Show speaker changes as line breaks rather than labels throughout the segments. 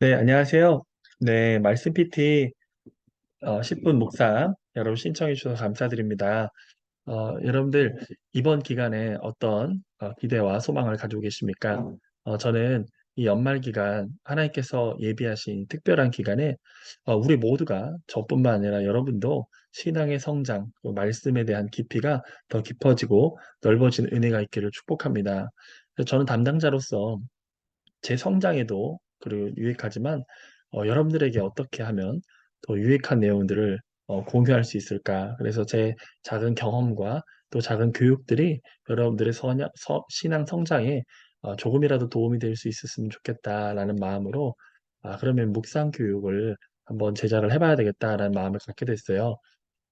네, 안녕하세요. 네, 말씀 PT 10분 묵상 여러분 신청해 주셔서 감사드립니다. 여러분들 이번 기간에 어떤 기대와 소망을 가지고 계십니까? 저는 이 연말 기간 하나님께서 예비하신 특별한 기간에 우리 모두가 저뿐만 아니라 여러분도 신앙의 성장, 또 말씀에 대한 깊이가 더 깊어지고 넓어진 은혜가 있기를 축복합니다. 그래서 저는 담당자로서 제 성장에도 그리고 유익하지만 여러분들에게 어떻게 하면 더 유익한 내용들을 공유할 수 있을까? 그래서 제 작은 경험과 또 작은 교육들이 여러분들의 신앙 성장에 조금이라도 도움이 될 수 있었으면 좋겠다라는 마음으로 그러면 묵상 교육을 한번 제작을 해봐야 되겠다라는 마음을 갖게 됐어요.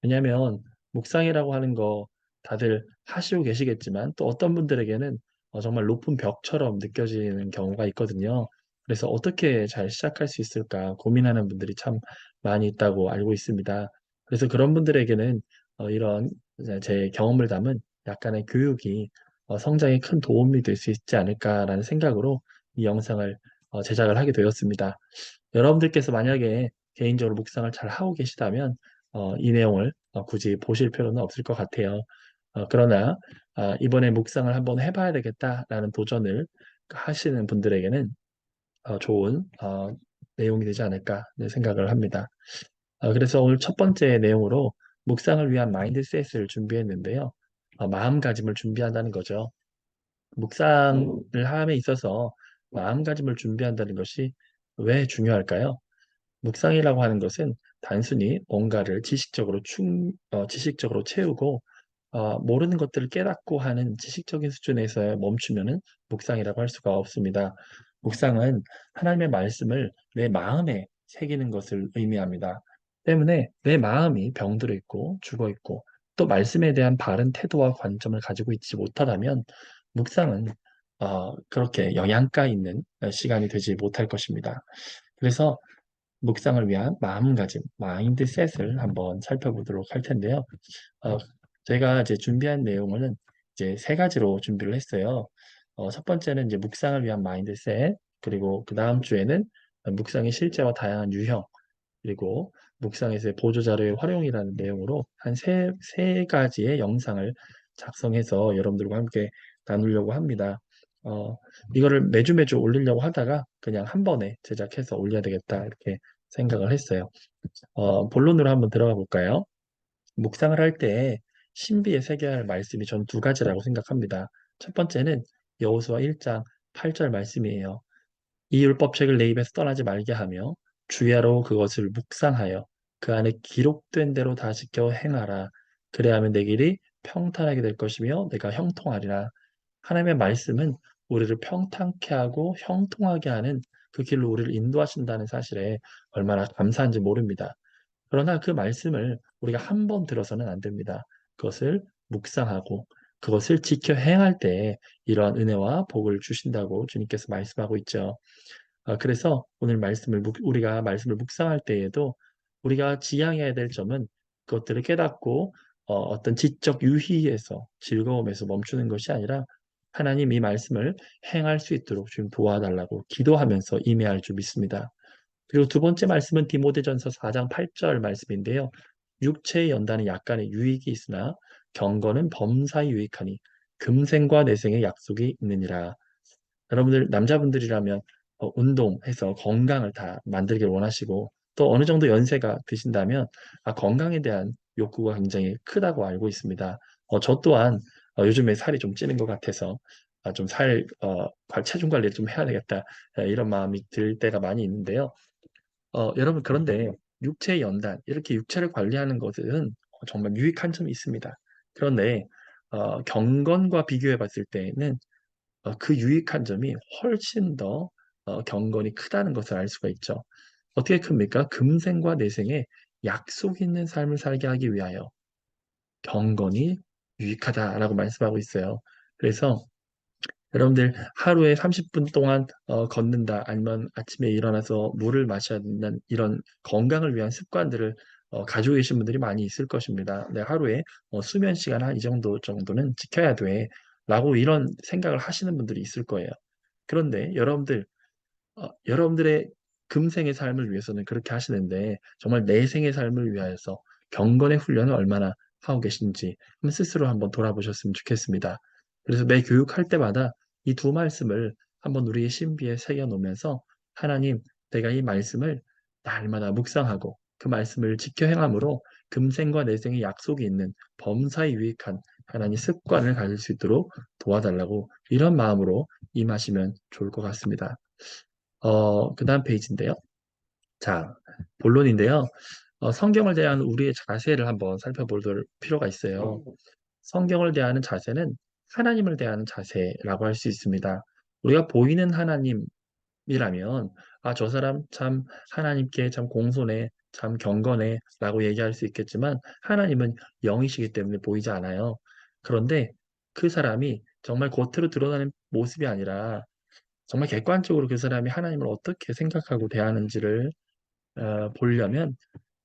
왜냐하면 묵상이라고 하는 거 다들 하시고 계시겠지만 또 어떤 분들에게는 정말 높은 벽처럼 느껴지는 경우가 있거든요. 그래서 어떻게 잘 시작할 수 있을까 고민하는 분들이 참 많이 있다고 알고 있습니다. 그래서 그런 분들에게는 이런 이제 제 경험을 담은 약간의 교육이 성장에 큰 도움이 될 수 있지 않을까라는 생각으로 이 영상을 제작을 하게 되었습니다. 여러분들께서 만약에 개인적으로 묵상을 잘 하고 계시다면 이 내용을 굳이 보실 필요는 없을 것 같아요. 그러나 이번에 묵상을 한번 해봐야 되겠다라는 도전을 하시는 분들에게는 좋은 내용이 되지 않을까 생각을 합니다. 그래서 오늘 첫 번째 내용으로 묵상을 위한 마인드셋을 준비했는데요. 마음가짐을 준비한다는 거죠. 묵상을 함에 있어서 마음가짐을 준비한다는 것이 왜 중요할까요? 묵상이라고 하는 것은 단순히 뭔가를 지식적으로 채우고 모르는 것들을 깨닫고 하는 지식적인 수준에서 멈추면은 묵상이라고 할 수가 없습니다. 묵상은 하나님의 말씀을 내 마음에 새기는 것을 의미합니다. 때문에 내 마음이 병들어 있고 죽어 있고 또 말씀에 대한 바른 태도와 관점을 가지고 있지 못하다면 묵상은 그렇게 영양가 있는 시간이 되지 못할 것입니다. 그래서 묵상을 위한 마음가짐, 마인드셋을 한번 살펴보도록 할 텐데요. 어, 제가 이제 준비한 내용은 이제 세 가지로 준비를 했어요. 첫 번째는 이제 묵상을 위한 마인드셋, 그리고 그 다음 주에는 묵상의 실제와 다양한 유형, 그리고 묵상에서의 보조자료의 활용이라는 내용으로 한 세 가지의 영상을 작성해서 여러분들과 함께 나누려고 합니다. 어, 이거를 매주 올리려고 하다가 그냥 한 번에 제작해서 올려야 되겠다 이렇게 생각을 했어요. 본론으로 한번 들어가 볼까요? 묵상을 할 때 신비에 새겨야 할 말씀이 전 두 가지라고 생각합니다. 첫 번째는 여호수아 1장 8절 말씀이에요. 이 율법책을 내 입에서 떠나지 말게 하며 주야로 그것을 묵상하여 그 안에 기록된 대로 다 지켜 행하라. 그래야면 내 길이 평탄하게 될 것이며 내가 형통하리라. 하나님의 말씀은 우리를 평탄케 하고 형통하게 하는 그 길로 우리를 인도하신다는 사실에 얼마나 감사한지 모릅니다. 그러나 그 말씀을 우리가 한 번 들어서는 안 됩니다. 그것을 묵상하고 그것을 지켜 행할 때 이러한 은혜와 복을 주신다고 주님께서 말씀하고 있죠. 그래서 오늘 우리가 말씀을 묵상할 때에도 우리가 지향해야 될 점은 그것들을 깨닫고 어떤 지적 유희에서 즐거움에서 멈추는 것이 아니라 하나님 이 말씀을 행할 수 있도록 좀 도와달라고 기도하면서 임해할 줄 믿습니다. 그리고 두 번째 말씀은 디모데전서 4장 8절 말씀인데요. 육체의 연단은 약간의 유익이 있으나 경건은 범사에 유익하니 금생과 내생의 약속이 있느니라. 여러분들 남자분들이라면 운동해서 건강을 다 만들길 원하시고 또 어느 정도 연세가 드신다면 건강에 대한 욕구가 굉장히 크다고 알고 있습니다. 저 또한 요즘에 살이 좀 찌는 것 같아서 체중 관리를 좀 해야 되겠다 이런 마음이 들 때가 많이 있는데요. 여러분 그런데 육체의 연단 이렇게 육체를 관리하는 것은 정말 유익한 점이 있습니다. 그런데 경건과 비교해 봤을 때에는 그 유익한 점이 훨씬 더 경건이 크다는 것을 알 수가 있죠. 어떻게 큽니까? 금생과 내생에 약속 있는 삶을 살게 하기 위하여 경건이 유익하다라고 말씀하고 있어요. 그래서 여러분들 하루에 30분 동안 걷는다 아니면 아침에 일어나서 물을 마셔야 된다는 이런 건강을 위한 습관들을 가지고 계신 분들이 많이 있을 것입니다. 내 하루에 수면 시간 한 이 정도는 지켜야 돼 라고 이런 생각을 하시는 분들이 있을 거예요. 그런데 여러분들의 금생의 삶을 위해서는 그렇게 하시는데 정말 내생의 삶을 위하여서 경건의 훈련을 얼마나 하고 계신지 한번 스스로 한번 돌아보셨으면 좋겠습니다. 그래서 매 교육할 때마다 이 두 말씀을 한번 우리의 신비에 새겨놓으면서 하나님, 내가 이 말씀을 날마다 묵상하고 그 말씀을 지켜 행함으로 금생과 내생의 약속이 있는 범사에 유익한 하나님 습관을 가질 수 있도록 도와달라고 이런 마음으로 임하시면 좋을 것 같습니다. 그 다음 페이지인데요. 자, 본론인데요. 성경을 대한 우리의 자세를 한번 살펴볼 필요가 있어요. 성경을 대하는 자세는 하나님을 대하는 자세라고 할 수 있습니다. 우리가 보이는 하나님이라면, 아, 저 사람 참 하나님께 참 공손해, 참 경건해 라고 얘기할 수 있겠지만, 하나님은 영이시기 때문에 보이지 않아요. 그런데 그 사람이 정말 겉으로 드러나는 모습이 아니라 정말 객관적으로 그 사람이 하나님을 어떻게 생각하고 대하는지를 보려면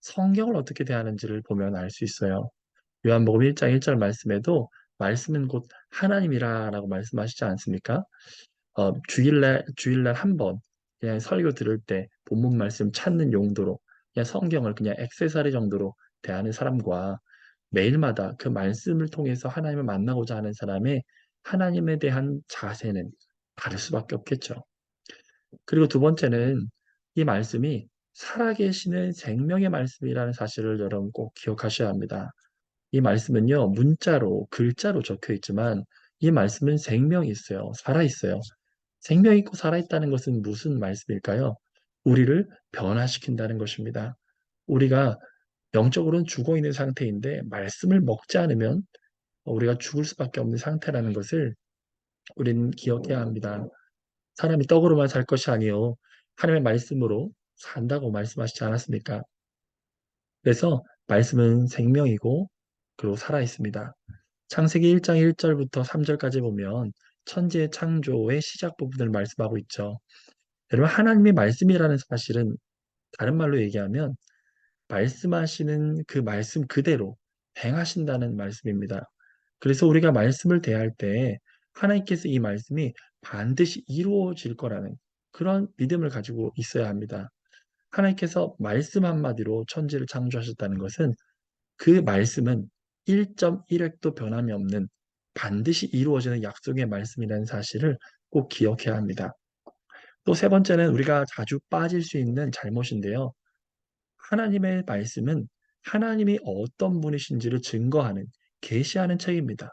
성경을 어떻게 대하는지를 보면 알 수 있어요. 요한복음 1장 1절 말씀에도 말씀은 곧 하나님이라라고 말씀하시지 않습니까? 주일날 한 번 그냥 설교 들을 때 본문 말씀 찾는 용도로 그냥 성경을 그냥 액세서리 정도로 대하는 사람과 매일마다 그 말씀을 통해서 하나님을 만나고자 하는 사람의 하나님에 대한 자세는 다를 수밖에 없겠죠. 그리고 두 번째는 이 말씀이 살아계시는 생명의 말씀이라는 사실을 여러분 꼭 기억하셔야 합니다. 이 말씀은요, 문자로, 글자로 적혀 있지만 이 말씀은 생명이 있어요. 살아있어요. 생명이 있고 살아있다는 것은 무슨 말씀일까요? 우리를 변화시킨다는 것입니다. 우리가 영적으로는 죽어 있는 상태인데 말씀을 먹지 않으면 우리가 죽을 수밖에 없는 상태라는 것을 우리는 기억해야 합니다. 사람이 떡으로만 살 것이 아니요 하나님의 말씀으로 산다고 말씀하시지 않았습니까? 그래서 말씀은 생명이고 그리고 살아 있습니다. 창세기 1장 1절부터 3절까지 보면 천지의 창조의 시작 부분을 말씀하고 있죠. 여러분 하나님의 말씀이라는 사실은 다른 말로 얘기하면 말씀하시는 그 말씀 그대로 행하신다는 말씀입니다. 그래서 우리가 말씀을 대할 때 하나님께서 이 말씀이 반드시 이루어질 거라는 그런 믿음을 가지고 있어야 합니다. 하나님께서 말씀 한마디로 천지를 창조하셨다는 것은 그 말씀은 1.1획도 변함이 없는 반드시 이루어지는 약속의 말씀이라는 사실을 꼭 기억해야 합니다. 또 세 번째는 우리가 자주 빠질 수 있는 잘못인데요. 하나님의 말씀은 하나님이 어떤 분이신지를 증거하는, 계시하는 책입니다.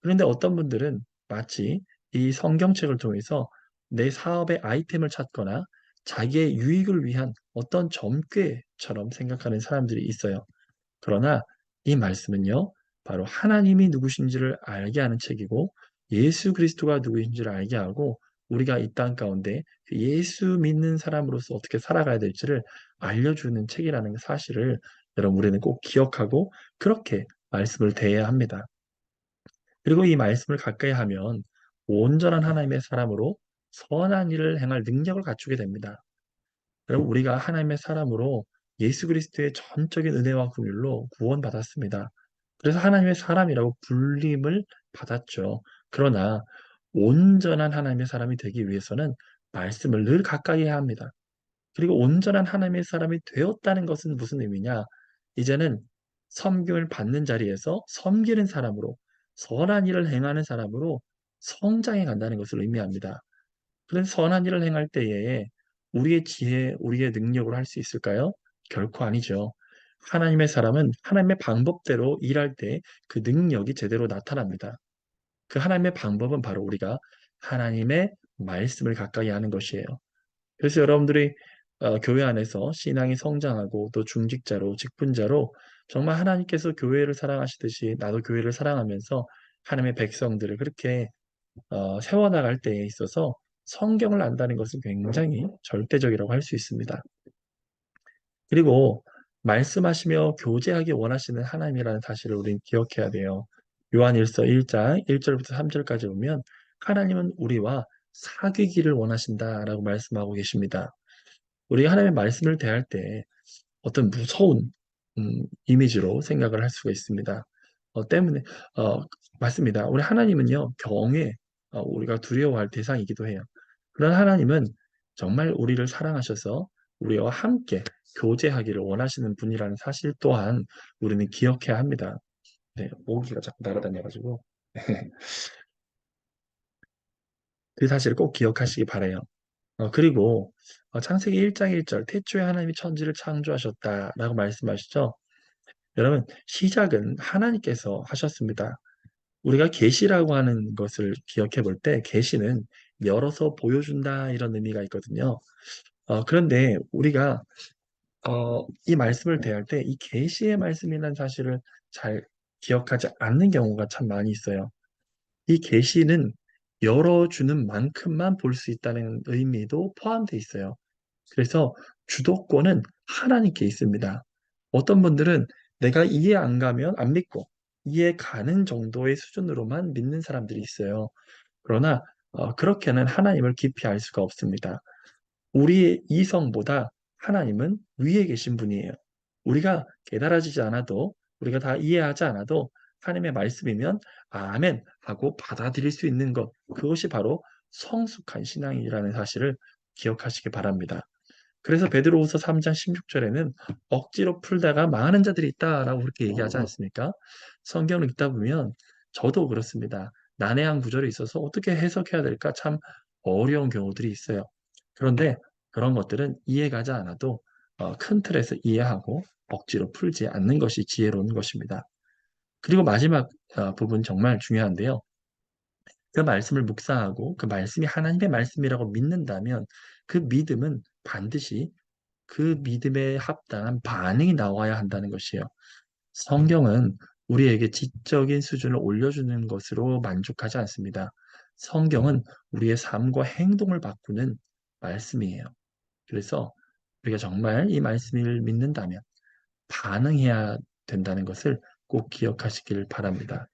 그런데 어떤 분들은 마치 이 성경책을 통해서 내 사업의 아이템을 찾거나 자기의 유익을 위한 어떤 점괘처럼 생각하는 사람들이 있어요. 그러나 이 말씀은요, 바로 하나님이 누구신지를 알게 하는 책이고 예수 그리스도가 누구인지를 알게 하고 우리가 이 땅 가운데 그 예수 믿는 사람으로서 어떻게 살아가야 될지를 알려주는 책이라는 사실을 여러분 우리는 꼭 기억하고 그렇게 말씀을 대해야 합니다. 그리고 이 말씀을 가까이 하면 온전한 하나님의 사람으로 선한 일을 행할 능력을 갖추게 됩니다. 여러분, 우리가 하나님의 사람으로 예수 그리스도의 전적인 은혜와 긍휼로 구원받았습니다. 그래서 하나님의 사람이라고 불림을 받았죠. 그러나 온전한 하나님의 사람이 되기 위해서는 말씀을 늘 가까이 해야 합니다. 그리고 온전한 하나님의 사람이 되었다는 것은 무슨 의미냐? 이제는 섬김을 받는 자리에서 섬기는 사람으로 선한 일을 행하는 사람으로 성장해 간다는 것을 의미합니다. 그래서 선한 일을 행할 때에 우리의 지혜, 우리의 능력으로 할 수 있을까요? 결코 아니죠. 하나님의 사람은 하나님의 방법대로 일할 때 그 능력이 제대로 나타납니다. 그 하나님의 방법은 바로 우리가 하나님의 말씀을 가까이 하는 것이에요. 그래서 여러분들이 교회 안에서 신앙이 성장하고 또 중직자로, 직분자로 정말 하나님께서 교회를 사랑하시듯이 나도 교회를 사랑하면서 하나님의 백성들을 그렇게 세워나갈 때에 있어서 성경을 안다는 것은 굉장히 절대적이라고 할 수 있습니다. 그리고 말씀하시며 교제하기 원하시는 하나님이라는 사실을 우리는 기억해야 돼요. 요한일서 1장 1절부터 3절까지 보면 하나님은 우리와 사귀기를 원하신다라고 말씀하고 계십니다. 우리가 하나님의 말씀을 대할 때 어떤 무서운 이미지로 생각을 할 수가 있습니다. 때문에 어, 맞습니다. 우리 하나님은요 우리가 두려워할 대상이기도 해요. 그런 하나님은 정말 우리를 사랑하셔서 우리와 함께 교제하기를 원하시는 분이라는 사실 또한 우리는 기억해야 합니다. 네, 모기가 자꾸 날아다녀가지고 그 사실을 꼭 기억하시기 바래요. 그리고 창세기 1장 1절 태초에 하나님이 천지를 창조하셨다라고 말씀하시죠. 여러분 시작은 하나님께서 하셨습니다. 우리가 계시라고 하는 것을 기억해 볼 때 계시는 열어서 보여준다 이런 의미가 있거든요. 그런데 우리가 이 말씀을 대할 때 이 계시의 말씀이라는 사실을 잘 기억하지 않는 경우가 참 많이 있어요. 이 계시는 열어주는 만큼만 볼 수 있다는 의미도 포함되어 있어요. 그래서 주도권은 하나님께 있습니다. 어떤 분들은 내가 이해 안 가면 안 믿고 이해 가는 정도의 수준으로만 믿는 사람들이 있어요. 그러나 그렇게는 하나님을 깊이 알 수가 없습니다. 우리의 이성보다 하나님은 위에 계신 분이에요. 우리가 깨달아지지 않아도 우리가 다 이해하지 않아도 하나님의 말씀이면 아멘 하고 받아들일 수 있는 것 그것이 바로 성숙한 신앙이라는 사실을 기억하시기 바랍니다. 그래서 베드로후서 3장 16절에는 억지로 풀다가 망하는 자들이 있다라고 그렇게 얘기하지 않습니까? 성경을 읽다 보면 저도 그렇습니다. 난해한 구절이 있어서 어떻게 해석해야 될까 참 어려운 경우들이 있어요. 그런데 그런 것들은 이해가지 않아도 큰 틀에서 이해하고 억지로 풀지 않는 것이 지혜로운 것입니다. 그리고 마지막 부분 정말 중요한데요. 그 말씀을 묵상하고 그 말씀이 하나님의 말씀이라고 믿는다면 그 믿음은 반드시 그 믿음에 합당한 반응이 나와야 한다는 것이에요. 성경은 우리에게 지적인 수준을 올려주는 것으로 만족하지 않습니다. 성경은 우리의 삶과 행동을 바꾸는 말씀이에요. 그래서 우리가 정말 이 말씀을 믿는다면 반응해야 된다는 것을 꼭 기억하시길 바랍니다.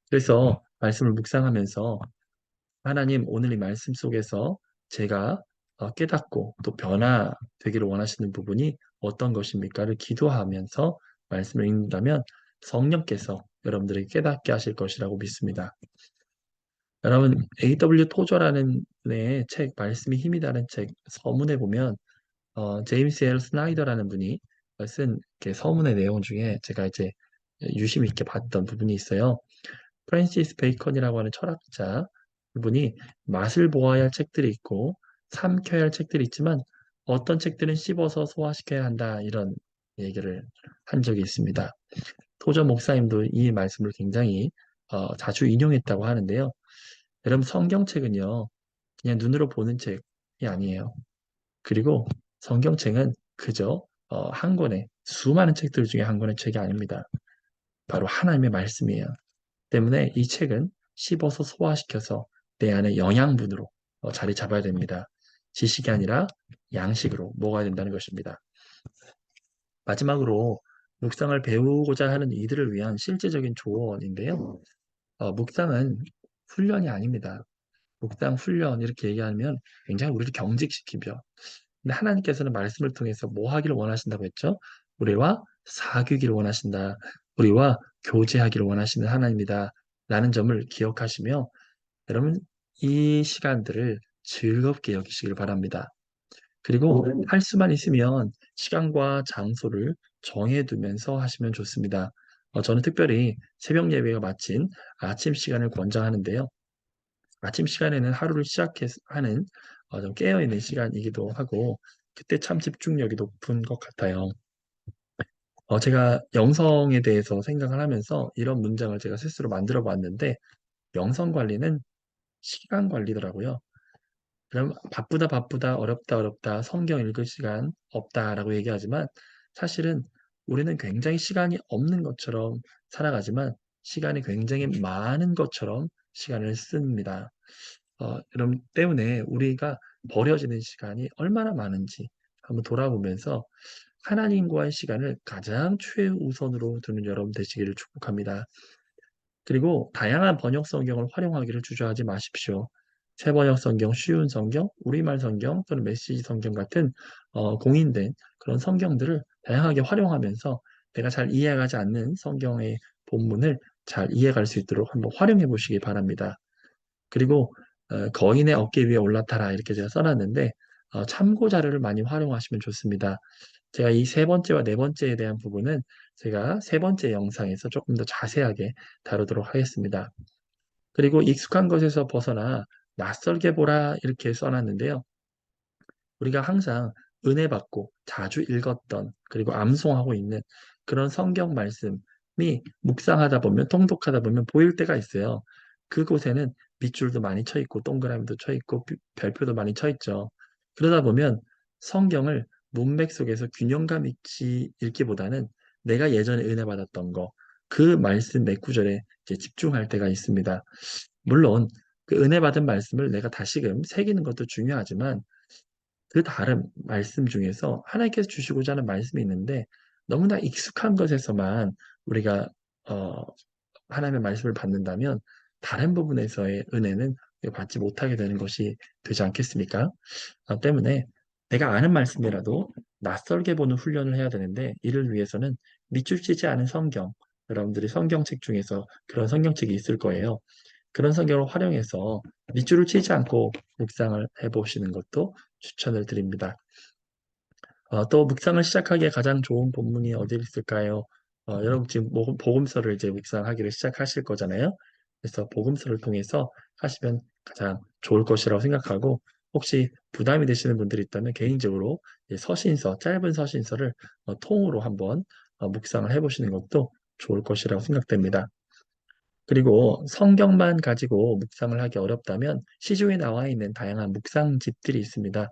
그래서 말씀을 묵상하면서 하나님 오늘 이 말씀 속에서 제가 깨닫고 또 변화되기를 원하시는 부분이 어떤 것입니까를 기도하면서 말씀을 읽는다면 성령께서 여러분들에게 깨닫게 하실 것이라고 믿습니다. 여러분 A.W. 토저라는 책 말씀이 힘이다는 책 서문에 보면 제임스 L. 스나이더라는 분이 쓴 이렇게 서문의 내용 중에 제가 이제 유심 있게 봤던 부분이 있어요. 프랜시스 베이컨이라고 하는 철학자 그분이 맛을 보아야 할 책들이 있고 삼켜야 할 책들이 있지만 어떤 책들은 씹어서 소화시켜야 한다 이런 얘기를 한 적이 있습니다. 토저 목사님도 이 말씀을 굉장히 자주 인용했다고 하는데요. 여러분 성경책은요 그냥 눈으로 보는 책이 아니에요. 그리고 성경책은 그저 한 권의 수많은 책들 중에 한 권의 책이 아닙니다. 바로 하나님의 말씀이에요. 때문에 이 책은 씹어서 소화시켜서 내 안에 영양분으로 자리 잡아야 됩니다. 지식이 아니라 양식으로 먹어야 된다는 것입니다. 마지막으로 묵상을 배우고자 하는 이들을 위한 실제적인 조언인데요. 묵상은 훈련이 아닙니다. 묵상 훈련 이렇게 얘기하면 굉장히 우리를 경직시키죠. 근데 하나님께서는 말씀을 통해서 뭐 하기를 원하신다고 했죠? 우리와 사귀기를 원하신다. 우리와 교제하기를 원하시는 하나님이다. 라는 점을 기억하시며 여러분 이 시간들을 즐겁게 여기시길 바랍니다. 그리고 할 수만 있으면 시간과 장소를 정해두면서 하시면 좋습니다. 저는 특별히 새벽 예배가 마친 아침 시간을 권장하는데요. 아침 시간에는 하루를 시작하는 좀 깨어있는 시간이기도 하고 그때 참 집중력이 높은 것 같아요. 제가 영성에 대해서 생각을 하면서 이런 문장을 제가 스스로 만들어 봤는데 영성 관리는 시간 관리더라고요. 그럼 바쁘다 바쁘다 어렵다 어렵다 성경 읽을 시간 없다라고 얘기하지만 사실은 우리는 굉장히 시간이 없는 것처럼 살아가지만 시간이 굉장히 많은 것처럼 시간을 씁니다. 여러분 때문에 우리가 버려지는 시간이 얼마나 많은지 한번 돌아보면서 하나님과의 시간을 가장 최우선으로 두는 여러분 되시기를 축복합니다. 그리고 다양한 번역 성경을 활용하기를 주저하지 마십시오. 새번역 성경, 쉬운 성경, 우리말 성경 또는 메시지 성경 같은 공인된 그런 성경들을 다양하게 활용하면서 내가 잘 이해가지 않는 성경의 본문을 잘 이해할 수 있도록 한번 활용해 보시기 바랍니다. 그리고 거인의 어깨 위에 올라타라 이렇게 제가 써놨는데 참고 자료를 많이 활용하시면 좋습니다. 제가 이 세 번째와 네 번째에 대한 부분은 제가 세 번째 영상에서 조금 더 자세하게 다루도록 하겠습니다. 그리고 익숙한 것에서 벗어나 낯설게 보라 이렇게 써놨는데요. 우리가 항상 은혜 받고 자주 읽었던 그리고 암송하고 있는 그런 성경 말씀이 묵상하다 보면 통독하다 보면 보일 때가 있어요. 그곳에는 밑줄도 많이 쳐 있고 동그라미도 쳐 있고 별표도 많이 쳐 있죠. 그러다 보면 성경을 문맥 속에서 균형감 있이 읽기보다는 내가 예전에 은혜 받았던 거, 그 말씀 몇 구절에 이제 집중할 때가 있습니다. 물론 그 은혜 받은 말씀을 내가 다시금 새기는 것도 중요하지만 그 다른 말씀 중에서 하나님께서 주시고자 하는 말씀이 있는데 너무나 익숙한 것에서만 우리가 어, 하나님의 말씀을 받는다면 다른 부분에서의 은혜는 받지 못하게 되는 것이 되지 않겠습니까? 때문에 내가 아는 말씀이라도 낯설게 보는 훈련을 해야 되는데 이를 위해서는 밑줄 치지 않은 성경, 여러분들이 성경책 중에서 그런 성경책이 있을 거예요. 그런 성경을 활용해서 밑줄을 치지 않고 묵상을 해보시는 것도 추천을 드립니다. 또 묵상을 시작하기에 가장 좋은 본문이 어디 있을까요? 여러분 지금 복음서를 이제 묵상하기를 시작하실 거잖아요. 그래서 복음서를 통해서 하시면 가장 좋을 것이라고 생각하고 혹시 부담이 되시는 분들이 있다면 개인적으로 서신서, 짧은 서신서를 통으로 한번 묵상을 해보시는 것도 좋을 것이라고 생각됩니다. 그리고 성경만 가지고 묵상을 하기 어렵다면 시중에 나와 있는 다양한 묵상집들이 있습니다.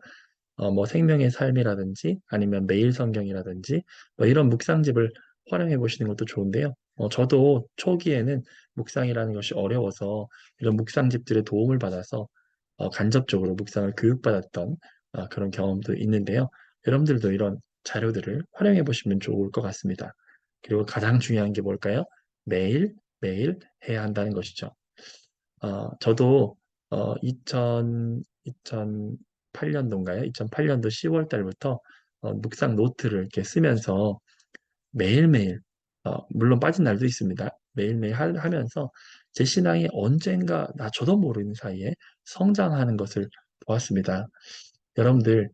뭐 생명의 삶이라든지 아니면 매일 성경이라든지 뭐 이런 묵상집을 활용해 보시는 것도 좋은데요. 저도 초기에는 묵상이라는 것이 어려워서 이런 묵상집들의 도움을 받아서 간접적으로 묵상을 교육받았던 그런 경험도 있는데요. 여러분들도 이런 자료들을 활용해 보시면 좋을 것 같습니다. 그리고 가장 중요한 게 뭘까요? 매일 매일 해야 한다는 것이죠. 저도 2008년도인가요? 2008년도 10월 달부터 묵상 노트를 이렇게 쓰면서 매일매일, 물론 빠진 날도 있습니다. 매일매일 하면서 제 신앙이 언젠가 저도 모르는 사이에 성장하는 것을 보았습니다. 여러분들,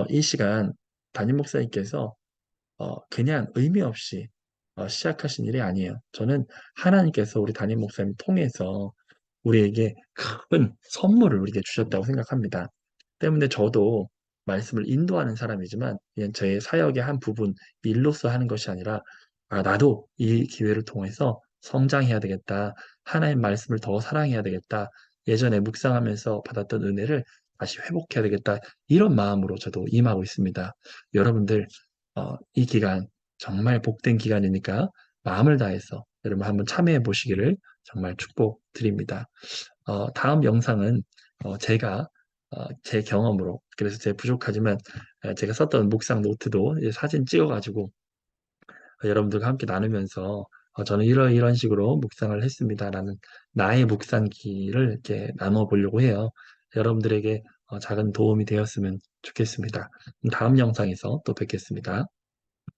이 시간 담임 목사님께서 그냥 의미 없이 시작하신 일이 아니에요. 저는 하나님께서 우리 담임 목사님 통해서 우리에게 큰 선물을 우리에게 주셨다고 생각합니다. 때문에 저도 말씀을 인도하는 사람이지만 그냥 제 사역의 한 부분, 일로서 하는 것이 아니라 나도 이 기회를 통해서 성장해야 되겠다. 하나님 말씀을 더 사랑해야 되겠다. 예전에 묵상하면서 받았던 은혜를 다시 회복해야 되겠다. 이런 마음으로 저도 임하고 있습니다. 여러분들 이 기간 정말 복된 기간이니까 마음을 다해서 여러분 한번 참여해 보시기를 정말 축복드립니다. 다음 영상은 제가 제 경험으로 그래서 제 부족하지만 제가 썼던 묵상 노트도 이제 사진 찍어가지고 여러분들과 함께 나누면서 저는 이런 식으로 묵상을 했습니다라는 나의 묵상기를 이렇게 나눠 보려고 해요. 여러분들에게 작은 도움이 되었으면 좋겠습니다. 다음 영상에서 또 뵙겠습니다.